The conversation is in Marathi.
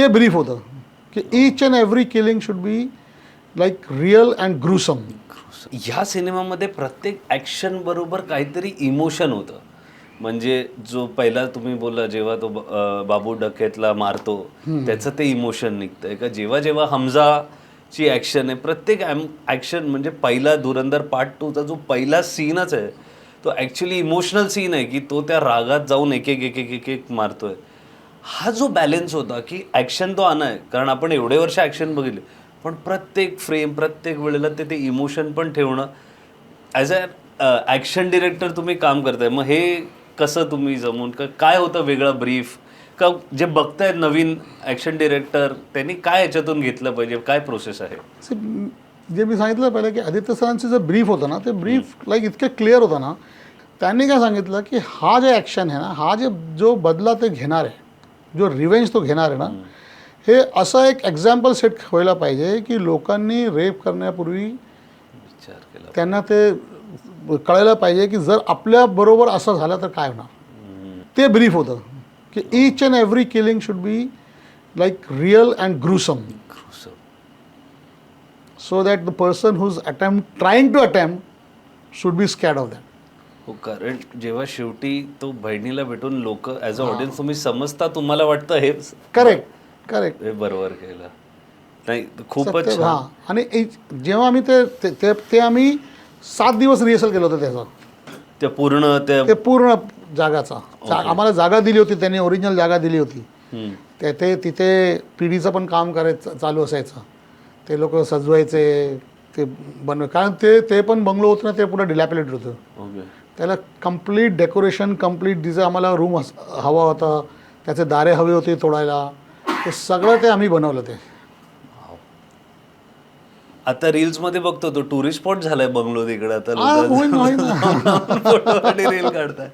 ते ब्रीफ होतं की each and every killing should be like real and gruesome. ह्या सिनेमामध्ये प्रत्येक ॲक्शन बरोबर काहीतरी इमोशन होतं. म्हणजे जो पहिला तुम्ही बोलला जेव्हा तो बाबू डकेतला मारतो त्याचं ते इमोशन निघतंय का, जेव्हा जेव्हा हमजाची ॲक्शन आहे, प्रत्येक ॲक्शन म्हणजे पहिला धुरंधर पार्ट 2चा जो पहिला सीनच आहे तो ॲक्च्युली इमोशनल सीन आहे की तो त्या रागात जाऊन एक एक एक एक एक एक मारतोय. हा जो बॅलन्स होता की ॲक्शन तो आहे कारण आपण एवढे वर्ष ॲक्शन बघितले, पण प्रत्येक फ्रेम प्रत्येक वेळेला ते इमोशन पण ठेवणं. ॲज अ ॲक्शन डिरेक्टर तुम्ही काम करताय, मग हे कसं तुम्ही जमून काय होतं वेगळं ब्रीफ का जे बघतायत नवीन ॲक्शन डिरेक्टर त्यांनी काय याच्यातून घेतलं पाहिजे, काय प्रोसेस आहे? जे मी सांगितलं पहिलं की आदित्य सरांचं जे ब्रीफ होतं ना ते ब्रीफ लाईक इतकं क्लिअर होतं ना. त्यांनी काय सांगितलं की हा जे ॲक्शन आहे ना, हा जो बदला ते घेणार आहे, जो रिव्हेंज तो घेणार आहे ना, हे असं एक एक्झाम्पल सेट व्हायला पाहिजे की लोकांनी रेप करण्यापूर्वी विचार केला. त्यांना ते कळायला पाहिजे की जर आपल्याबरोबर असं झालं तर काय होणार. ते ब्रीफ होतं की each and every killing should be like real and gruesome. So that the person who's trying to attempt should be scared of that. हो, कारण जेव्हा शेवटी तो बहिणीला भेटून लोक ॲज अ ऑडियन्स तुम्ही समजता, तुम्हाला वाटतं हे करेक्ट हे बरोबर केलं नाही, खूपच हां. छान. आणि जेव्हा आम्ही ते आम्ही 7 दिवस रिहर्सल केलं होतं त्याचं, ते पूर्ण जागाचा. आम्हाला जागा दिली होती त्यांनी, ओरिजिनल जागा दिली होती. ते तिथे पिढीचं पण काम चालू असायचं. ते लोक सजवायचे, ते कारण ते पण बंगलो होतं ना, ते पुढं डिलॅपिलेटेड होतं. ओके. त्याला कम्प्लीट डेकोरेशन, कम्प्लीट जिचं आम्हाला रूम हवा होता, त्याचे दारे हवे होते तोडायला, ते सगळं ते आम्ही बनवलं. ते आता रील्स मध्ये बघतो तो टुरिस्ट स्पॉट झालाय बंगलो तिकडे, आता होईल लोक रील काढताय.